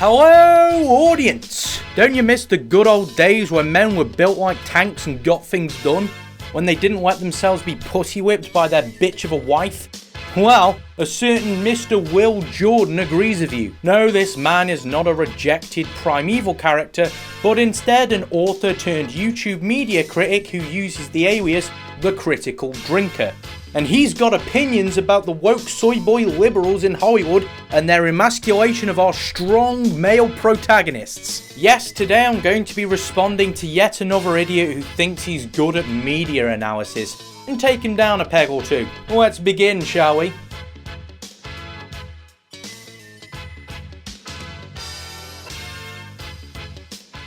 Hello, audience! Don't you miss the good old days when men were built like tanks and got things done? When they didn't let themselves be pussy whipped by their bitch of a wife? Well, a certain Mr. Will Jordan agrees with you. No, this man is not a rejected primeval character, but instead an author turned YouTube media critic who uses the alias The Critical Drinker. And he's got opinions about the woke soy boy liberals in Hollywood and their emasculation of our strong male protagonists. Yes, today I'm going to be responding to yet another idiot who thinks he's good at media analysis, and take him down a peg or two. Let's begin, shall we?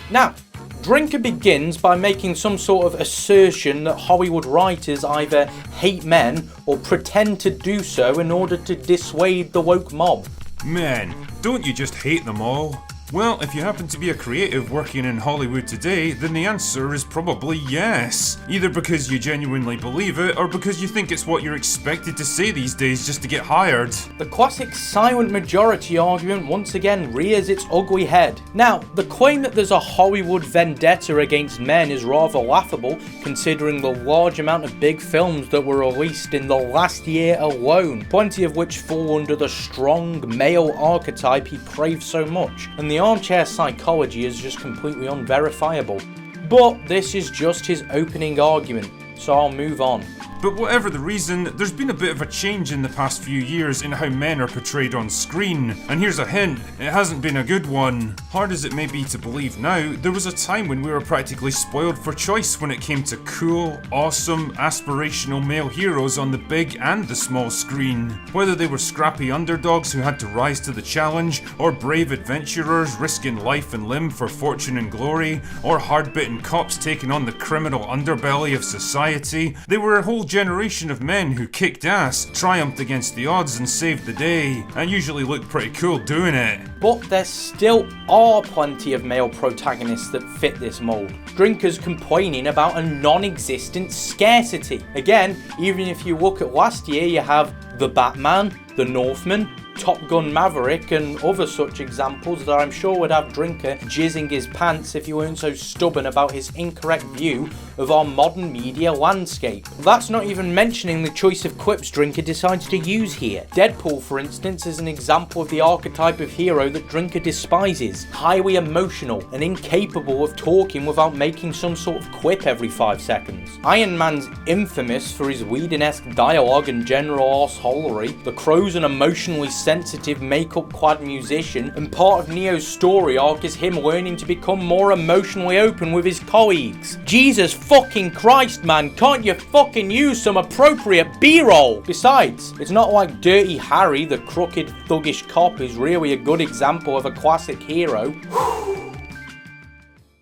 Now, Drinker begins by making some sort of assertion that Hollywood writers either hate men or pretend to do so in order to dissuade the woke mob. Men, don't you just hate them all? Well, if you happen to be a creative working in Hollywood today, then the answer is probably yes. Either because you genuinely believe it, or because you think it's what you're expected to say these days just to get hired. The classic silent majority argument once again rears its ugly head. Now, the claim that there's a Hollywood vendetta against men is rather laughable, considering the large amount of big films that were released in the last year alone, plenty of which fall under the strong male archetype he craves so much, and the armchair psychology is just completely unverifiable. But this is just his opening argument, so I'll move on. But whatever the reason, there's been a bit of a change in the past few years in how men are portrayed on screen. And here's a hint, it hasn't been a good one. Hard as it may be to believe now, there was a time when we were practically spoiled for choice when it came to cool, awesome, aspirational male heroes on the big and the small screen. Whether they were scrappy underdogs who had to rise to the challenge, or brave adventurers risking life and limb for fortune and glory, or hard-bitten cops taking on the criminal underbelly of society, they were a whole generation of men who kicked ass, triumphed against the odds and saved the day, and usually looked pretty cool doing it. But there still are plenty of male protagonists that fit this mold. Drinkers complaining about a non-existent scarcity. Again, even if you look at last year, you have the Batman, the Northman, Top Gun Maverick and other such examples that I'm sure would have Drinker jizzing his pants if he weren't so stubborn about his incorrect view of our modern media landscape. That's not even mentioning the choice of quips Drinker decides to use here. Deadpool, for instance, is an example of the archetype of hero that Drinker despises. Highly emotional and incapable of talking without making some sort of quip every 5 seconds. Iron Man's infamous for his Whedon-esque dialogue and general arseholery. The Crow's an emotionally sensitive makeup-clad musician, and part of Neo's story arc is him learning to become more emotionally open with his colleagues. Jesus fucking Christ, man, can't you fucking use some appropriate B-roll? Besides, it's not like Dirty Harry, the crooked, thuggish cop, is really a good example of a classic hero.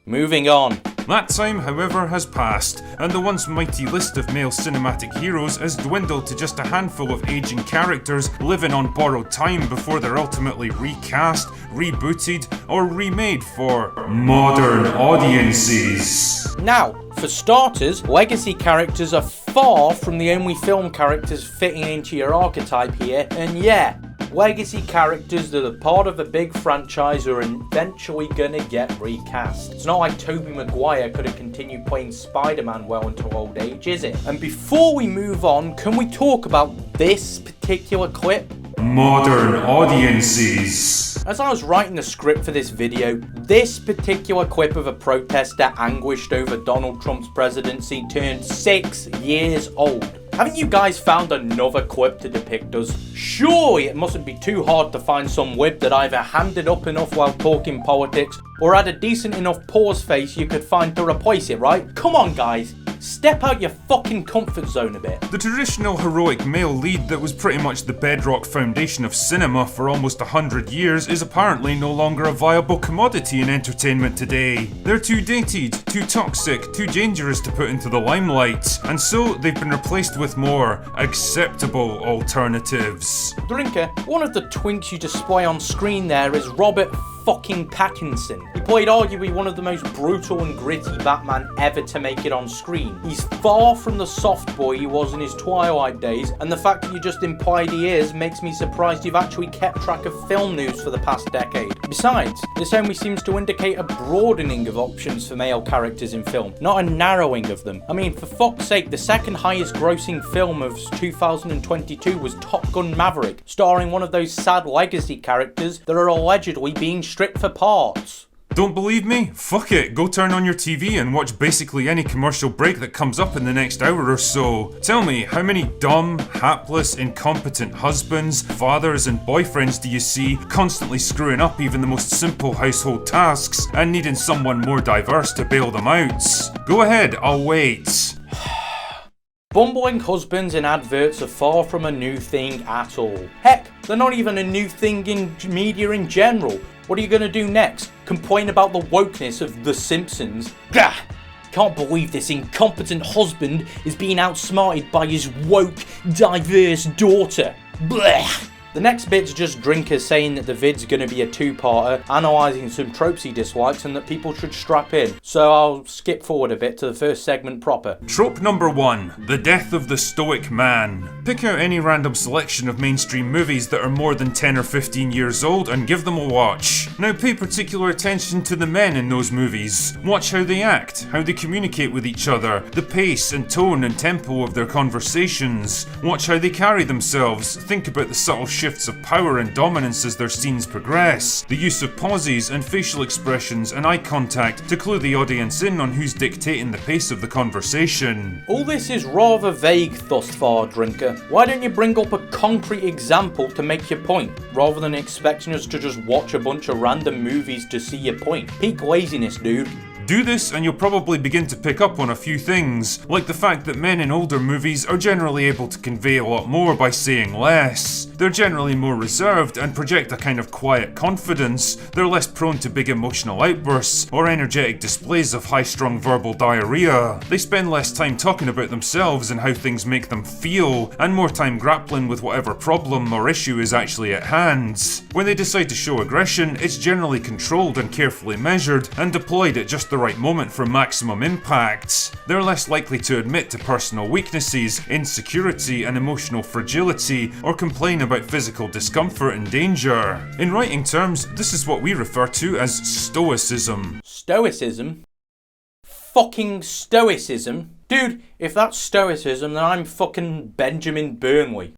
Moving on. That time, however, has passed, and the once mighty list of male cinematic heroes has dwindled to just a handful of aging characters living on borrowed time before they're ultimately recast, rebooted, or remade for modern audiences. Now, for starters, legacy characters are far from the only film characters fitting into your archetype here, and yeah, legacy characters that are part of a big franchise are eventually gonna get recast. It's not like Tobey Maguire could have continued playing Spider-Man well until old age, is it? And before we move on, can we talk about this particular clip? Modern audiences. As I was writing the script for this video, this particular clip of a protester anguished over Donald Trump's presidency turned 6 years old. Haven't you guys found another clip to depict us? Surely it mustn't be too hard to find some whip that either handed up enough while talking politics or had a decent enough pause face you could find to replace it, right? Come on guys, step out your fucking comfort zone a bit. The traditional heroic male lead that was pretty much the bedrock foundation of cinema for almost 100 years is apparently no longer a viable commodity in entertainment today. They're too dated, too toxic, too dangerous to put into the limelight, and so they've been replaced with more acceptable alternatives. Drinker, one of the twinks you display on screen there is Robert fucking Pattinson. He played arguably one of the most brutal and gritty Batman ever to make it on screen. He's far from the soft boy he was in his Twilight days, and the fact that you just implied he is makes me surprised you've actually kept track of film news for the past decade. Besides, this only seems to indicate a broadening of options for male characters in film, not a narrowing of them. I mean, for fuck's sake, the second highest grossing film of 2022 was Top Gun Maverick, starring one of those sad legacy characters that are allegedly being stripped for parts. Don't believe me? Fuck it, go turn on your TV and watch basically any commercial break that comes up in the next hour or so. Tell me, how many dumb, hapless, incompetent husbands, fathers and boyfriends do you see constantly screwing up even the most simple household tasks and needing someone more diverse to bail them out? Go ahead, I'll wait. Bumbling husbands in adverts are far from a new thing at all. Heck, they're not even a new thing in media in general. What are you gonna do next? Complain about the wokeness of The Simpsons? Gah! Can't believe this incompetent husband is being outsmarted by his woke, diverse daughter. Blech! The next bit's just drinkers saying that the vid's gonna be a two-parter, analysing some tropes he dislikes and that people should strap in. So I'll skip forward a bit to the first segment proper. Trope number 1, the death of the Stoic man. Pick out any random selection of mainstream movies that are more than 10 or 15 years old and give them a watch. Now pay particular attention to the men in those movies. Watch how they act, how they communicate with each other, the pace and tone and tempo of their conversations. Watch how they carry themselves. Think about the subtle shifts of power and dominance as their scenes progress, the use of pauses and facial expressions and eye contact to clue the audience in on who's dictating the pace of the conversation. All this is rather vague thus far, drinker. Why don't you bring up a concrete example to make your point, rather than expecting us to just watch a bunch of random movies to see your point? Peak laziness, dude. Do this and you'll probably begin to pick up on a few things, like the fact that men in older movies are generally able to convey a lot more by saying less. They're generally more reserved and project a kind of quiet confidence. They're less prone to big emotional outbursts or energetic displays of high-strung verbal diarrhea. They spend less time talking about themselves and how things make them feel, and more time grappling with whatever problem or issue is actually at hand. When they decide to show aggression, it's generally controlled and carefully measured and deployed at just the right moment for maximum impact. They're less likely to admit to personal weaknesses, insecurity and emotional fragility, or complain about physical discomfort and danger. In writing terms, this is what we refer to as Stoicism. Stoicism? Fucking Stoicism? Dude, if that's Stoicism, then I'm fucking Benjamin Burnley.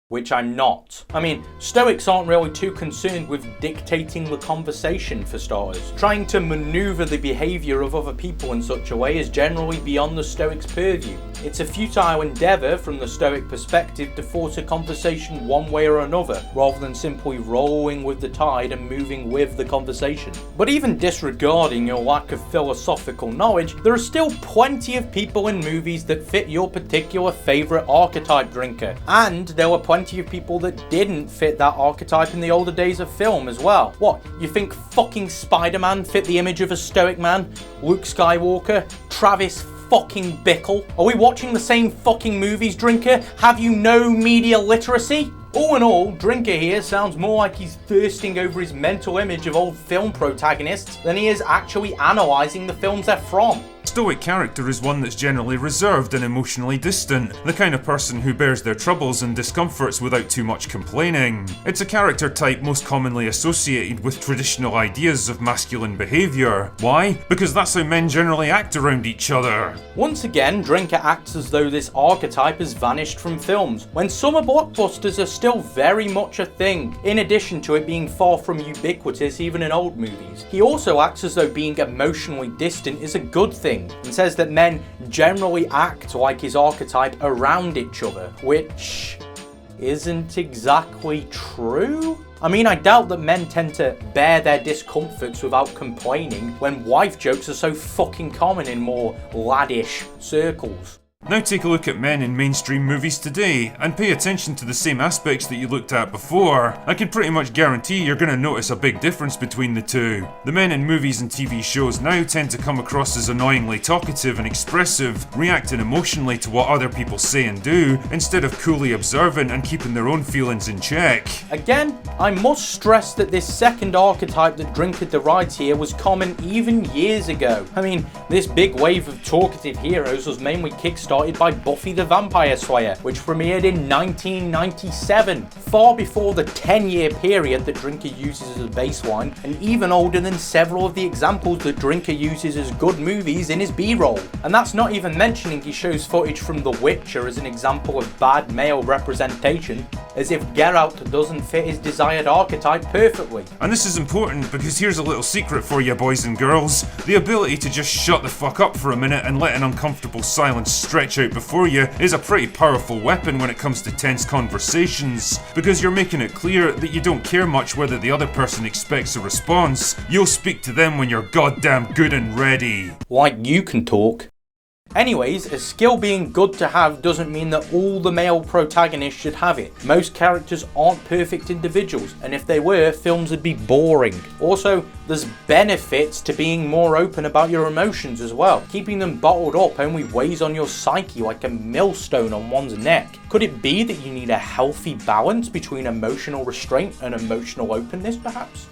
Which I'm not. I mean, Stoics aren't really too concerned with dictating the conversation for starters. Trying to maneuver the behaviour of other people in such a way is generally beyond the Stoics' purview. It's a futile endeavour from the Stoic perspective to force a conversation one way or another, rather than simply rolling with the tide and moving with the conversation. But even disregarding your lack of philosophical knowledge, there are still plenty of people in movies that fit your particular favourite archetype, drinker. And there were plenty of people that didn't fit that archetype in the older days of film as well. What, you think fucking Spider-Man fit the image of a stoic man? Luke Skywalker? Travis fucking Bickle? Are we watching the same fucking movies, drinker? Have you no media literacy? All in all, Drinker here sounds more like he's thirsting over his mental image of old film protagonists than he is actually analysing the films they're from. Stoic character is one that's generally reserved and emotionally distant, the kind of person who bears their troubles and discomforts without too much complaining. It's a character type most commonly associated with traditional ideas of masculine behaviour. Why? Because that's how men generally act around each other. Once again, Drinker acts as though this archetype has vanished from films, when summer blockbusters are still very much a thing, in addition to it being far from ubiquitous even in old movies. He also acts as though being emotionally distant is a good thing, and says that men generally act like his archetype around each other, which isn't exactly true. I mean, I doubt that men tend to bear their discomforts without complaining when wife jokes are so fucking common in more laddish circles. Now take a look at men in mainstream movies today, and pay attention to the same aspects that you looked at before. I can pretty much guarantee you're going to notice a big difference between the two. The men in movies and TV shows now tend to come across as annoyingly talkative and expressive, reacting emotionally to what other people say and do, instead of coolly observant and keeping their own feelings in check. Again, I must stress that this second archetype that Drinker derides here was common even years ago. I mean, this big wave of talkative heroes was mainly kickstarted by Buffy the Vampire Slayer, which premiered in 1997, far before the 10-year period that Drinker uses as a baseline, and even older than several of the examples that Drinker uses as good movies in his B-roll. And that's not even mentioning he shows footage from The Witcher as an example of bad male representation, as if Geralt doesn't fit his desired archetype perfectly. And this is important because here's a little secret for you boys and girls. The ability to just shut the fuck up for a minute and let an uncomfortable silence stretch out before you is a pretty powerful weapon when it comes to tense conversations, because you're making it clear that you don't care much whether the other person expects a response. You'll speak to them when you're goddamn good and ready. Like you can talk. Anyways, a skill being good to have doesn't mean that all the male protagonists should have it. Most characters aren't perfect individuals, and if they were, films would be boring. Also, there's benefits to being more open about your emotions as well. Keeping them bottled up only weighs on your psyche like a millstone on one's neck. Could it be that you need a healthy balance between emotional restraint and emotional openness, perhaps?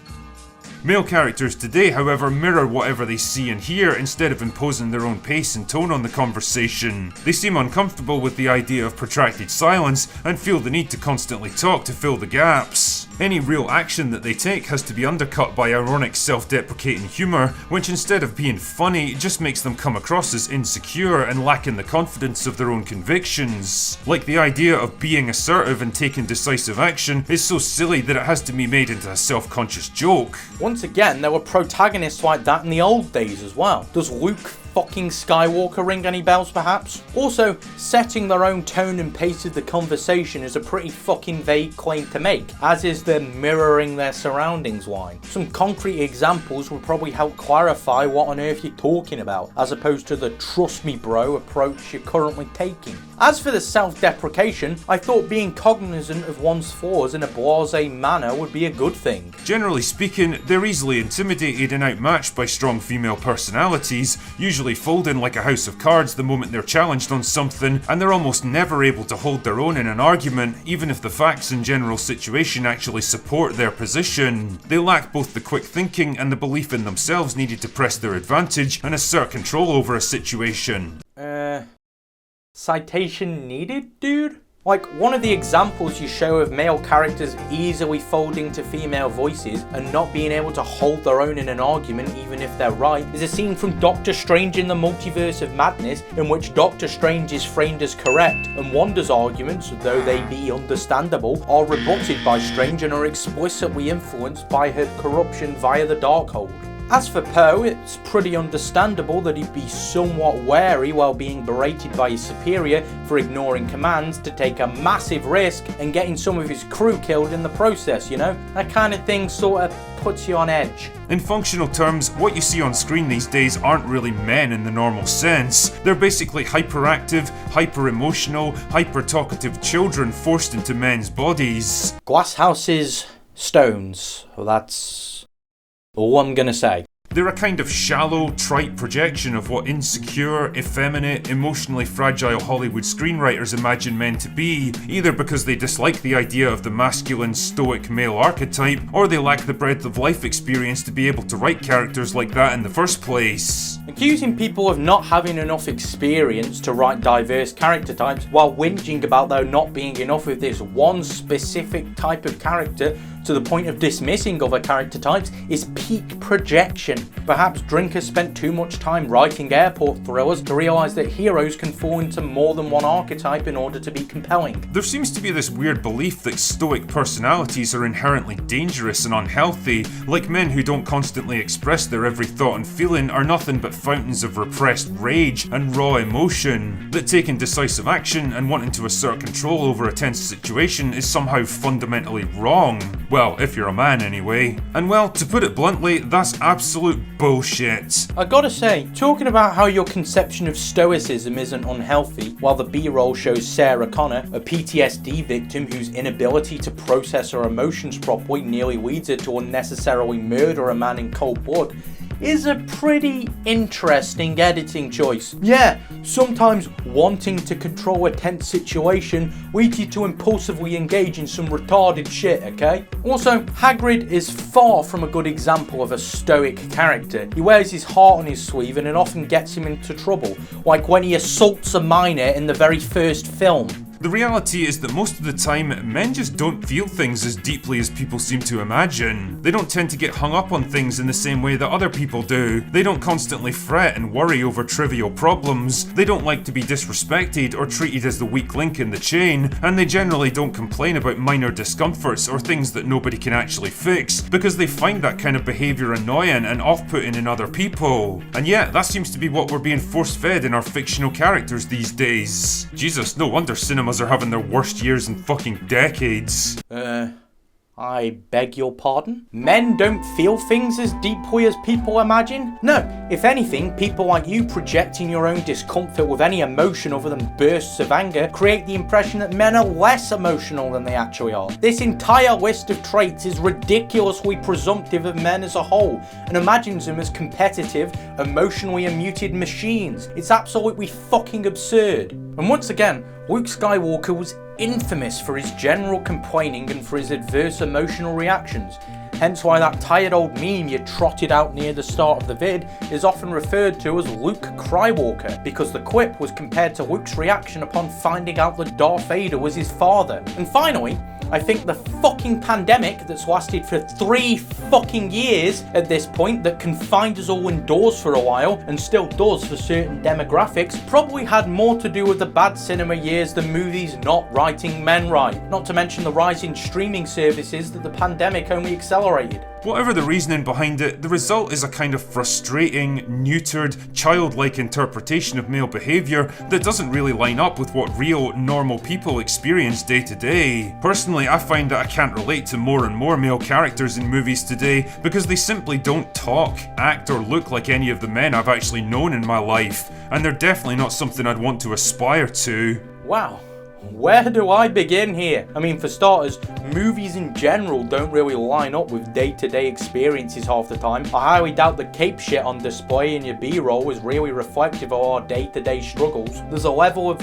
Male characters today, however, mirror whatever they see and hear instead of imposing their own pace and tone on the conversation. They seem uncomfortable with the idea of protracted silence and feel the need to constantly talk to fill the gaps. Any real action that they take has to be undercut by ironic self-deprecating humour, which instead of being funny, just makes them come across as insecure and lacking the confidence of their own convictions. Like the idea of being assertive and taking decisive action is so silly that it has to be made into a self-conscious joke. Once again, there were protagonists like that in the old days as well. Does Luke fucking Skywalker ring any bells perhaps? Also, setting their own tone and pace of the conversation is a pretty fucking vague claim to make, as is the mirroring their surroundings line. Some concrete examples would probably help clarify what on earth you're talking about, as opposed to the trust me bro approach you're currently taking. As for the self-deprecation, I thought being cognizant of one's flaws in a blasé manner would be a good thing. Generally speaking, they're easily intimidated and outmatched by strong female personalities, usually folding like a house of cards the moment they're challenged on something, and they're almost never able to hold their own in an argument, even if the facts and general situation actually support their position. They lack both the quick thinking and the belief in themselves needed to press their advantage and assert control over a situation. Citation needed, dude? Like, one of the examples you show of male characters easily folding to female voices and not being able to hold their own in an argument even if they're right is a scene from Doctor Strange in the Multiverse of Madness, in which Doctor Strange is framed as correct and Wanda's arguments, though they be understandable, are rebutted by Strange and are explicitly influenced by her corruption via the Darkhold. As for Poe, it's pretty understandable that he'd be somewhat wary while being berated by his superior for ignoring commands to take a massive risk and getting some of his crew killed in the process, you know? That kind of thing sort of puts you on edge. In functional terms, what you see on screen these days aren't really men in the normal sense. They're basically hyperactive, hyper-emotional, hyper-talkative children forced into men's bodies. Glass houses, stones. Well, that's all I'm gonna say. They're a kind of shallow, trite projection of what insecure, effeminate, emotionally fragile Hollywood screenwriters imagine men to be, either because they dislike the idea of the masculine, stoic male archetype, or they lack the breadth of life experience to be able to write characters like that in the first place. Accusing people of not having enough experience to write diverse character types while whinging about there not being enough of this one specific type of character to the point of dismissing other character types is peak projection. Perhaps Drinker spent too much time writing airport thrillers to realise that heroes can fall into more than one archetype in order to be compelling. There seems to be this weird belief that stoic personalities are inherently dangerous and unhealthy, like men who don't constantly express their every thought and feeling are nothing but fountains of repressed rage and raw emotion, that taking decisive action and wanting to assert control over a tense situation is somehow fundamentally wrong. Well, if you're a man anyway. And well, to put it bluntly, that's absolute bullshit. I gotta say, talking about how your conception of Stoicism isn't unhealthy, while the B-roll shows Sarah Connor, a PTSD victim whose inability to process her emotions properly nearly leads her to unnecessarily murder a man in cold blood, is a pretty interesting editing choice. Yeah, sometimes wanting to control a tense situation leads you to impulsively engage in some retarded shit, okay? Also, Hagrid is far from a good example of a stoic character. He wears his heart on his sleeve and it often gets him into trouble, like when he assaults a minor in the very first film. The reality is that most of the time, men just don't feel things as deeply as people seem to imagine. They don't tend to get hung up on things in the same way that other people do. They don't constantly fret and worry over trivial problems. They don't like to be disrespected or treated as the weak link in the chain, and they generally don't complain about minor discomforts or things that nobody can actually fix, because they find that kind of behaviour annoying and off-putting in other people. And yet, that seems to be what we're being force-fed in our fictional characters these days. Jesus, no wonder cinemas are having their worst years in fucking decades. I beg your pardon? Men don't feel things as deeply as people imagine? No, if anything, people like you projecting your own discomfort with any emotion other than bursts of anger create the impression that men are less emotional than they actually are. This entire list of traits is ridiculously presumptive of men as a whole and imagines them as competitive, emotionally muted machines. It's absolutely fucking absurd. And once again, Luke Skywalker was infamous for his general complaining and for his adverse emotional reactions. Hence why that tired old meme you trotted out near the start of the vid is often referred to as Luke Crywalker, because the quip was compared to Luke's reaction upon finding out that Darth Vader was his father. And finally, I think the fucking pandemic that's lasted for 3 fucking years at this point, that confined us all indoors for a while, and still does for certain demographics, probably had more to do with the bad cinema years than movies not writing men right. Not to mention the rise in streaming services that the pandemic only accelerated. Whatever the reasoning behind it, the result is a kind of frustrating, neutered, childlike interpretation of male behaviour that doesn't really line up with what real, normal people experience day to day. Personally, I find that I can't relate to more and more male characters in movies today because they simply don't talk, act or look like any of the men I've actually known in my life, and they're definitely not something I'd want to aspire to. Wow. Where do I begin here? I mean, for starters, movies in general don't really line up with day-to-day experiences half the time. I highly doubt the cape shit on display in your B-roll is really reflective of our day-to-day struggles. There's a level of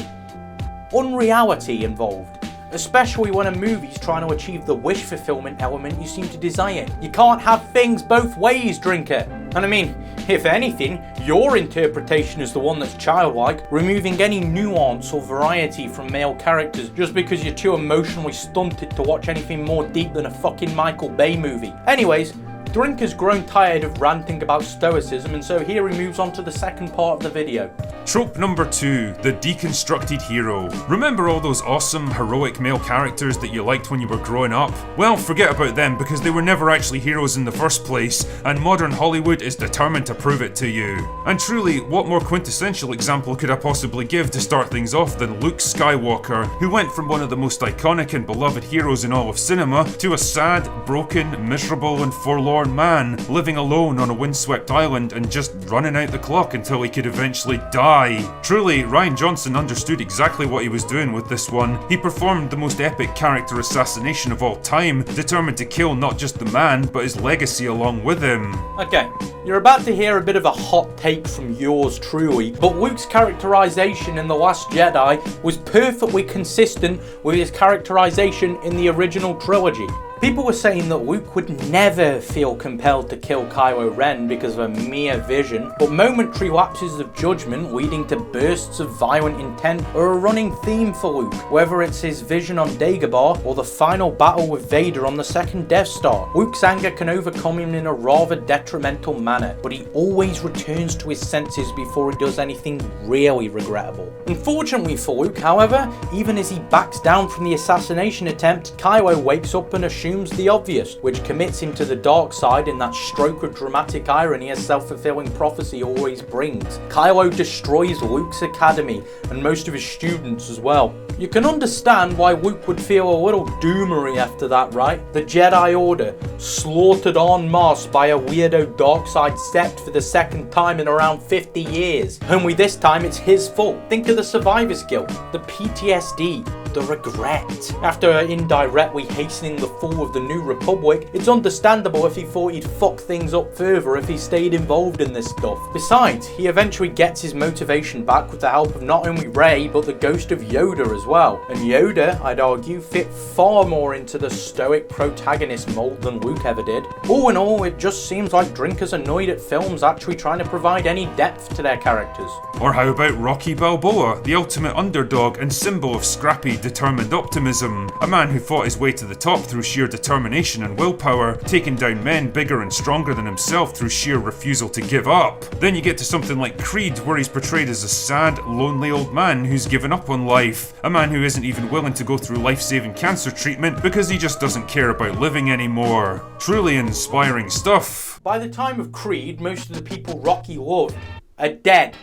unreality involved, especially when a movie's trying to achieve the wish fulfillment element you seem to desire. You can't have things both ways, drinker. And I mean, if anything, your interpretation is the one that's childlike, removing any nuance or variety from male characters just because you're too emotionally stunted to watch anything more deep than a fucking Michael Bay movie. Anyways, Drink has grown tired of ranting about Stoicism, and so here he moves on to the second part of the video. Trope number 2, the deconstructed hero. Remember all those awesome, heroic male characters that you liked when you were growing up? Well, forget about them because they were never actually heroes in the first place, and modern Hollywood is determined to prove it to you. And truly, what more quintessential example could I possibly give to start things off than Luke Skywalker, who went from one of the most iconic and beloved heroes in all of cinema to a sad, broken, miserable and forlorn man, living alone on a windswept island and just running out the clock until he could eventually die. Truly, Rian Johnson understood exactly what he was doing with this one. He performed the most epic character assassination of all time, determined to kill not just the man, but his legacy along with him. Okay, you're about to hear a bit of a hot take from yours truly, but Luke's characterization in The Last Jedi was perfectly consistent with his characterization in the original trilogy. People were saying that Luke would never feel compelled to kill Kylo Ren because of a mere vision, but momentary lapses of judgment leading to bursts of violent intent are a running theme for Luke, whether it's his vision on Dagobah or the final battle with Vader on the second Death Star. Luke's anger can overcome him in a rather detrimental manner, but he always returns to his senses before he does anything really regrettable. Unfortunately for Luke, however, even as he backs down from the assassination attempt, Kylo wakes up and assumes assumes the obvious, which commits him to the dark side in that stroke of dramatic irony a self-fulfilling prophecy always brings. Kylo destroys Luke's academy, and most of his students as well. You can understand why Luke would feel a little doomery after that, right? The Jedi Order, slaughtered en masse by a weirdo dark side sept for the second time in around 50 years. Only this time it's his fault. Think of the survivor's guilt, the PTSD, the regret. After indirectly hastening the fall of the New Republic, it's understandable if he thought he'd fuck things up further if he stayed involved in this stuff. Besides, he eventually gets his motivation back with the help of not only Rey, but the ghost of Yoda as well. And Yoda, I'd argue, fit far more into the stoic protagonist mold than Luke ever did. All in all, it just seems like Drinker's annoyed at films actually trying to provide any depth to their characters. Or how about Rocky Balboa, the ultimate underdog and symbol of scrappy, determined optimism? A man who fought his way to the top through sheer determination and willpower, taking down men bigger and stronger than himself through sheer refusal to give up. Then you get to something like Creed, where he's portrayed as a sad, lonely old man who's given up on life. A man who isn't even willing to go through life-saving cancer treatment because he just doesn't care about living anymore. Truly inspiring stuff. By the time of Creed, most of the people Rocky loved are dead.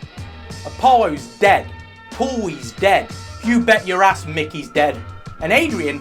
Apollo's dead. Paulie's dead. You bet your ass Mickey's dead. And Adrian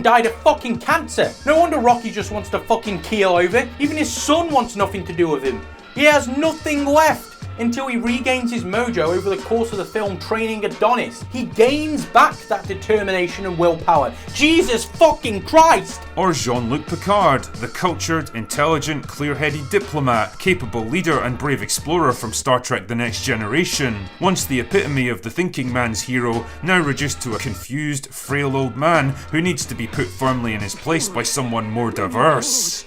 died of fucking cancer. No wonder Rocky just wants to fucking keel over. Even his son wants nothing to do with him. He has nothing left until he regains his mojo over the course of the film training Adonis. He gains back that determination and willpower. Jesus fucking Christ! Or Jean-Luc Picard, the cultured, intelligent, clear-headed diplomat, capable leader and brave explorer from Star Trek The Next Generation. Once the epitome of the thinking man's hero, now reduced to a confused, frail old man who needs to be put firmly in his place by someone more diverse.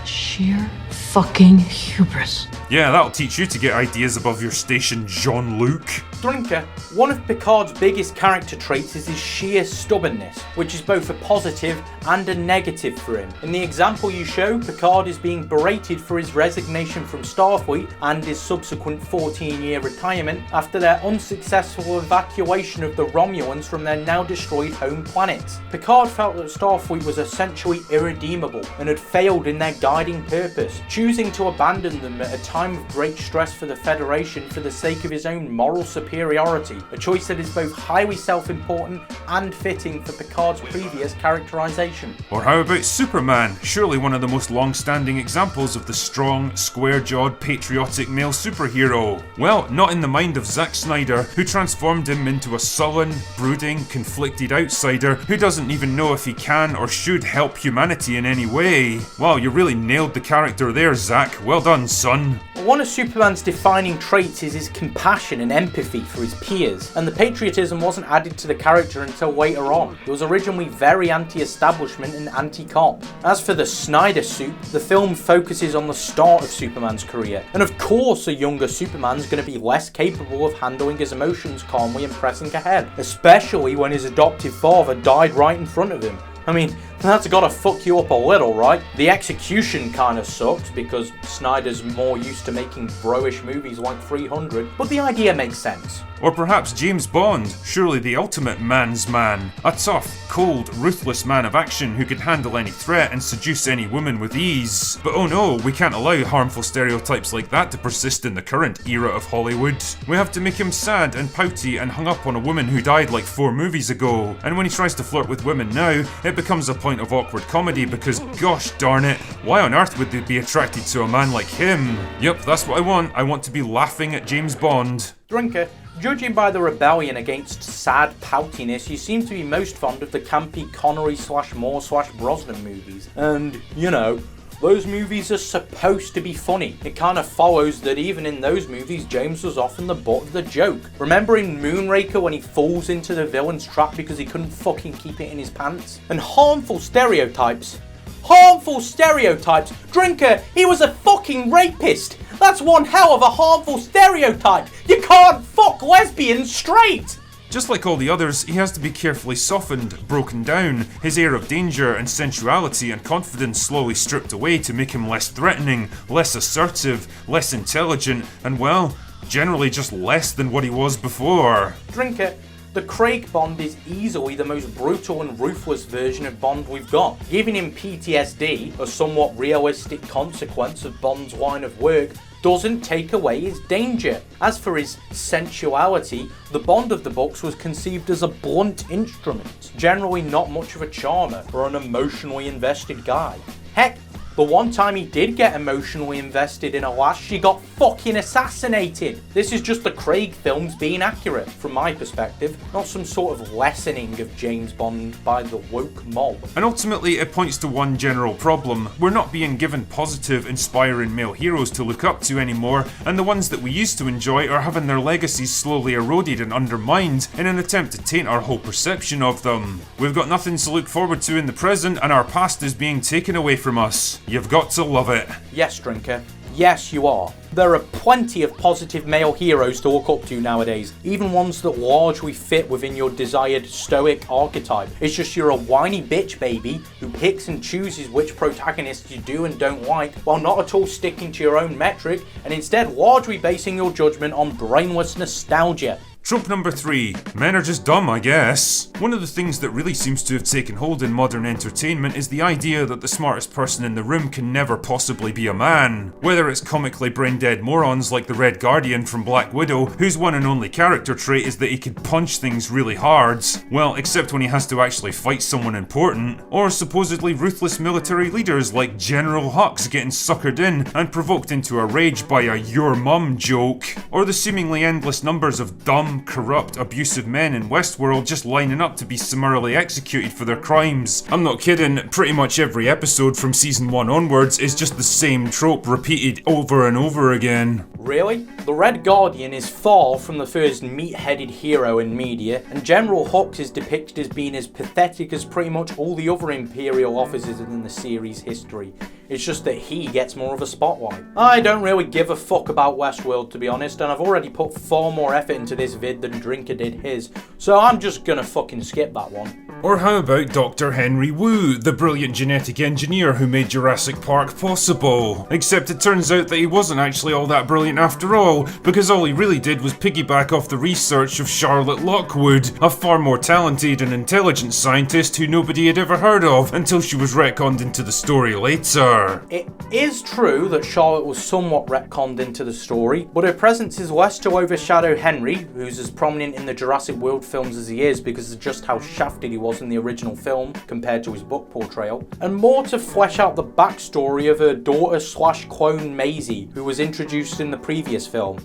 Sheer fucking hubris. Yeah, that'll teach you to get ideas above your station, Jean-Luc. Drinker, one of Picard's biggest character traits is his sheer stubbornness, which is both a positive and a negative for him. In the example you show, Picard is being berated for his resignation from Starfleet and his subsequent 14-year retirement after their unsuccessful evacuation of the Romulans from their now destroyed home planet. Picard felt that Starfleet was essentially irredeemable and had failed in their guiding purpose, choosing to abandon them at a time of great stress for the Federation for the sake of his own moral superiority, a choice that is both highly self-important and fitting for Picard's previous characterization. Or how about Superman, surely one of the most long-standing examples of the strong, square-jawed, patriotic male superhero? Well, not in the mind of Zack Snyder, who transformed him into a sullen, brooding, conflicted outsider who doesn't even know if he can or should help humanity in any way. Wow, you really nailed the character there, Zack. Well done, son. One of Superman's defining traits is his compassion and empathy for his peers, and the patriotism wasn't added to the character until later on. It was originally very anti-establishment and anti-cop. As for the Snyder suit, the film focuses on the start of Superman's career, and of course a younger Superman's going to be less capable of handling his emotions calmly and pressing ahead, especially when his adoptive father died right in front of him. I mean, that's gotta fuck you up a little, right? The execution kinda sucks because Snyder's more used to making bro-ish movies like 300, but the idea makes sense. Or perhaps James Bond, surely the ultimate man's man. A tough, cold, ruthless man of action who could handle any threat and seduce any woman with ease. But oh no, we can't allow harmful stereotypes like that to persist in the current era of Hollywood. We have to make him sad and pouty and hung up on a woman who died like 4 movies ago. And when he tries to flirt with women now, it becomes a point of awkward comedy because gosh darn it, why on earth would they be attracted to a man like him? Yep, that's what I want. I want to be laughing at James Bond. Drinker, judging by the rebellion against sad poutiness, you seem to be most fond of the campy Connery/Moore/Brosnan movies. And, you know, those movies are supposed to be funny. It kind of follows that even in those movies, James was often the butt of the joke. Remember in Moonraker when he falls into the villain's trap because he couldn't fucking keep it in his pants? And harmful stereotypes. Harmful stereotypes! Drinker, he was a fucking rapist! That's one hell of a harmful stereotype! You can't fuck lesbians straight! Just like all the others, he has to be carefully softened, broken down, his air of danger and sensuality and confidence slowly stripped away to make him less threatening, less assertive, less intelligent, and well, generally just less than what he was before. Drinker, the Craig Bond is easily the most brutal and ruthless version of Bond we've got. Giving him PTSD, a somewhat realistic consequence of Bond's line of work, doesn't take away his danger. As for his sensuality, the Bond of the books was conceived as a blunt instrument, generally not much of a charmer or an emotionally invested guy. Heck, the one time he did get emotionally invested in a lass, she got fucking assassinated. This is just the Craig films being accurate, from my perspective, not some sort of lessening of James Bond by the woke mob. And ultimately, it points to one general problem. We're not being given positive, inspiring male heroes to look up to anymore, and the ones that we used to enjoy are having their legacies slowly eroded and undermined in an attempt to taint our whole perception of them. We've got nothing to look forward to in the present, and our past is being taken away from us. You've got to love it. Yes, Drinker. Yes, you are. There are plenty of positive male heroes to look up to nowadays, even ones that largely fit within your desired Stoic archetype. It's just you're a whiny bitch baby who picks and chooses which protagonists you do and don't like, while not at all sticking to your own metric, and instead largely basing your judgment on brainless nostalgia. Trope number 3. Men are just dumb, I guess. One of the things that really seems to have taken hold in modern entertainment is the idea that the smartest person in the room can never possibly be a man. Whether it's comically brain-dead morons like the Red Guardian from Black Widow, whose one and only character trait is that he can punch things really hard. Well, except when he has to actually fight someone important. Or supposedly ruthless military leaders like General Hux getting suckered in and provoked into a rage by a "your mum" joke. Or the seemingly endless numbers of dumb, corrupt, abusive men in Westworld just lining up to be summarily executed for their crimes. I'm not kidding, pretty much every episode from season 1 onwards is just the same trope repeated over and over again. Really? The Red Guardian is far from the first meat-headed hero in media, and General Hux is depicted as being as pathetic as pretty much all the other Imperial officers in the series' history. It's just that he gets more of a spotlight. I don't really give a fuck about Westworld, to be honest, and I've already put far more effort into this vid than Drinker did his, so I'm just gonna fucking skip that one. Or how about Dr. Henry Wu, the brilliant genetic engineer who made Jurassic Park possible? Except it turns out that he wasn't actually all that brilliant after all, because all he really did was piggyback off the research of Charlotte Lockwood, a far more talented and intelligent scientist who nobody had ever heard of until she was retconned into the story later. It is true that Charlotte was somewhat retconned into the story, but her presence is less to overshadow Henry, who's as prominent in the Jurassic World films as he is because of just how shafted he was in the original film compared to his book portrayal, and more to flesh out the backstory of her daughter/clone Maisie, who was introduced in the previous film.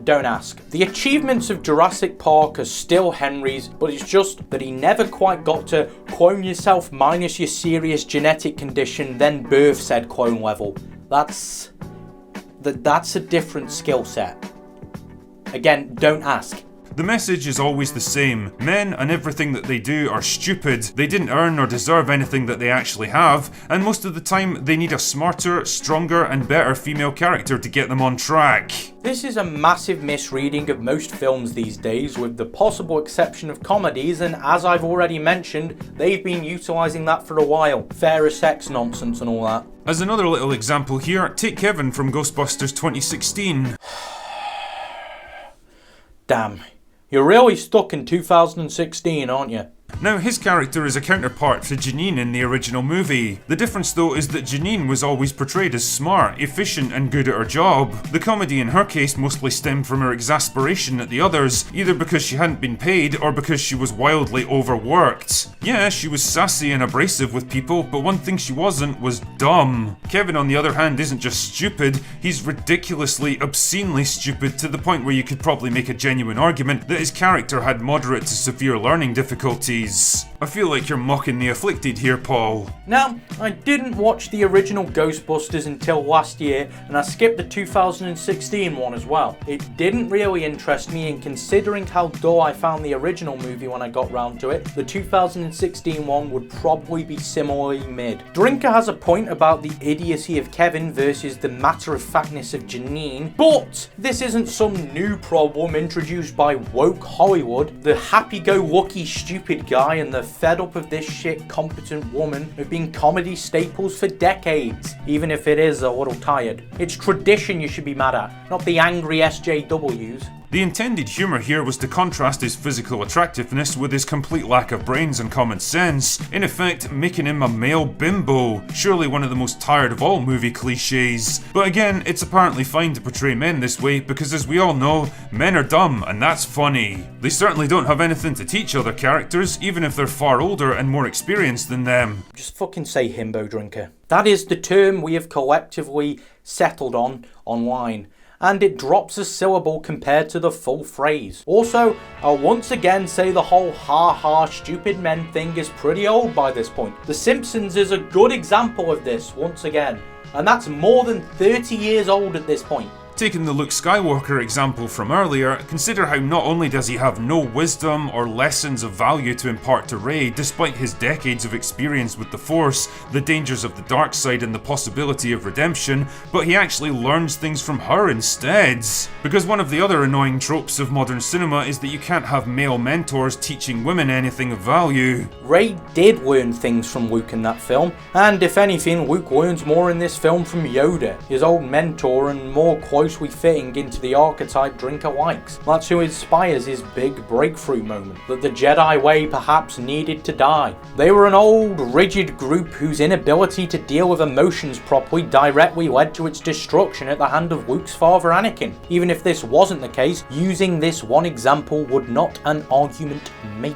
Don't ask. The achievements of Jurassic Park are still Henry's, but it's just that he never quite got to clone yourself minus your serious genetic condition, then birth said clone level. That's a different skill set. Again, don't ask. The message is always the same. Men and everything that they do are stupid. They didn't earn or deserve anything that they actually have, and most of the time they need a smarter, stronger and better female character to get them on track. This is a massive misreading of most films these days, with the possible exception of comedies, and as I've already mentioned, they've been utilising that for a while. Fairer sex nonsense and all that. As another little example here, take Kevin from Ghostbusters 2016. Damn. You're really stuck in 2016, aren't you? Now, his character is a counterpart to Janine in the original movie. The difference though is that Janine was always portrayed as smart, efficient and good at her job. The comedy in her case mostly stemmed from her exasperation at the others, either because she hadn't been paid or because she was wildly overworked. Yeah, she was sassy and abrasive with people, but one thing she wasn't was dumb. Kevin on the other hand isn't just stupid, he's ridiculously, obscenely stupid to the point where you could probably make a genuine argument that his character had moderate to severe learning difficulties. I feel like you're mocking the afflicted here, Paul. Now, I didn't watch the original Ghostbusters until last year, and I skipped the 2016 one as well. It didn't really interest me, and considering how dull I found the original movie when I got round to it, the 2016 one would probably be similarly mid. Drinker has a point about the idiocy of Kevin versus the matter-of-factness of Janine, but this isn't some new problem introduced by woke Hollywood. The happy-go-lucky stupid guy and the fed up of this shit competent woman have been comedy staples for decades, even if it is a little tired. It's tradition you should be mad at, not the angry SJWs. The intended humour here was to contrast his physical attractiveness with his complete lack of brains and common sense, in effect making him a male bimbo, surely one of the most tired of all movie cliches. But again, it's apparently fine to portray men this way because, as we all know, men are dumb and that's funny. They certainly don't have anything to teach other characters, even if they're far older and more experienced than them. Just fucking say himbo drinker. That is the term we have collectively settled on online, and it drops a syllable compared to the full phrase. Also, I'll once again say the whole ha stupid men thing is pretty old by this point. The Simpsons is a good example of this once again, and that's more than 30 years old at this point. Taking the Luke Skywalker example from earlier, consider how not only does he have no wisdom or lessons of value to impart to Rey despite his decades of experience with the Force, the dangers of the dark side and the possibility of redemption, but he actually learns things from her instead. Because one of the other annoying tropes of modern cinema is that you can't have male mentors teaching women anything of value. Rey did learn things from Luke in that film, and if anything, Luke learns more in this film from Yoda, his old mentor and more closely fitting into the archetype Drinker likes. That's who inspires his big breakthrough moment, that the Jedi way perhaps needed to die. They were an old, rigid group whose inability to deal with emotions properly directly led to its destruction at the hand of Luke's father Anakin. Even if this wasn't the case, using this one example would not an argument make.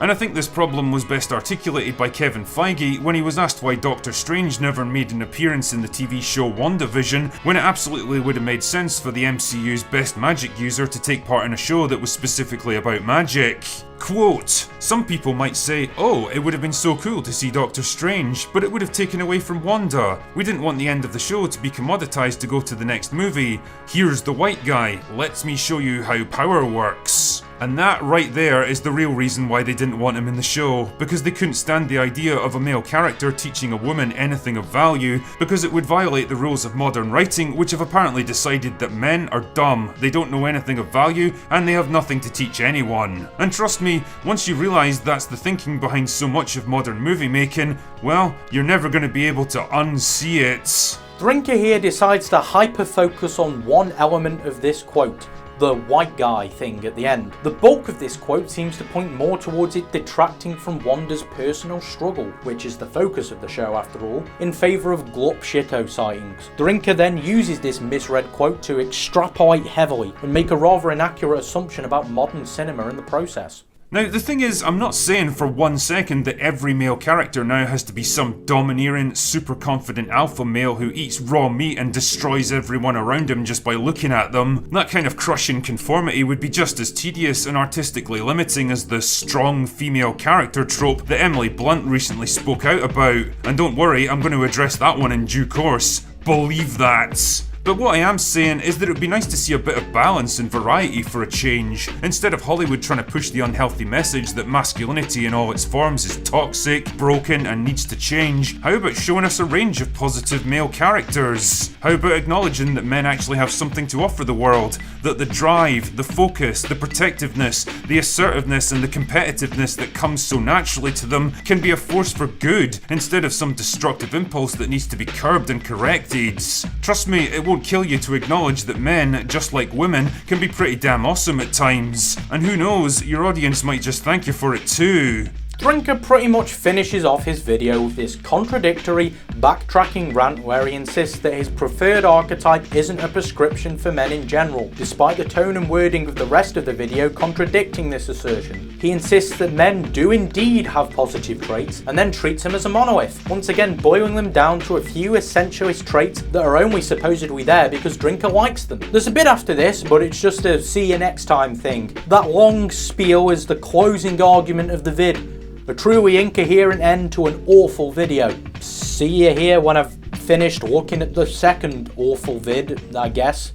And I think this problem was best articulated by Kevin Feige when he was asked why Doctor Strange never made an appearance in the TV show WandaVision, when it absolutely would have made sense for the MCU's best magic user to take part in a show that was specifically about magic. Quote, "Some people might say, oh, it would have been so cool to see Doctor Strange, but it would have taken away from Wanda. We didn't want the end of the show to be commoditized to go to the next movie. Here's the white guy, let me show you how power works." And that right there is the real reason why they didn't want him in the show, because they couldn't stand the idea of a male character teaching a woman anything of value, because it would violate the rules of modern writing, which have apparently decided that men are dumb, they don't know anything of value, and they have nothing to teach anyone. And trust me, once you realise that's the thinking behind so much of modern movie making, well, you're never going to be able to unsee it. Drinker here decides to hyper-focus on one element of this quote, the white guy thing at the end. The bulk of this quote seems to point more towards it detracting from Wanda's personal struggle, which is the focus of the show after all, in favour of glop shito sightings. Drinker then uses this misread quote to extrapolate heavily and make a rather inaccurate assumption about modern cinema in the process. Now, the thing is, I'm not saying for 1 second that every male character now has to be some domineering, super confident alpha male who eats raw meat and destroys everyone around him just by looking at them. That kind of crushing conformity would be just as tedious and artistically limiting as the strong female character trope that Emily Blunt recently spoke out about. And don't worry, I'm going to address that one in due course. Believe that. But what I am saying is that it would be nice to see a bit of balance and variety for a change, instead of Hollywood trying to push the unhealthy message that masculinity in all its forms is toxic, broken and needs to change. How about showing us a range of positive male characters? How about acknowledging that men actually have something to offer the world, that the drive, the focus, the protectiveness, the assertiveness and the competitiveness that comes so naturally to them can be a force for good, instead of some destructive impulse that needs to be curbed and corrected. Trust me, it won't kill you to acknowledge that men, just like women, can be pretty damn awesome at times. And who knows, your audience might just thank you for it too. Drinker pretty much finishes off his video with this contradictory, backtracking rant where he insists that his preferred archetype isn't a prescription for men in general, despite the tone and wording of the rest of the video contradicting this assertion. He insists that men do indeed have positive traits, and then treats them as a monolith, once again boiling them down to a few essentialist traits that are only supposedly there because Drinker likes them. There's a bit after this, but it's just a see you next time thing. That long spiel is the closing argument of the vid. A truly incoherent end to an awful video. See you here when I've finished looking at the second awful vid, I guess.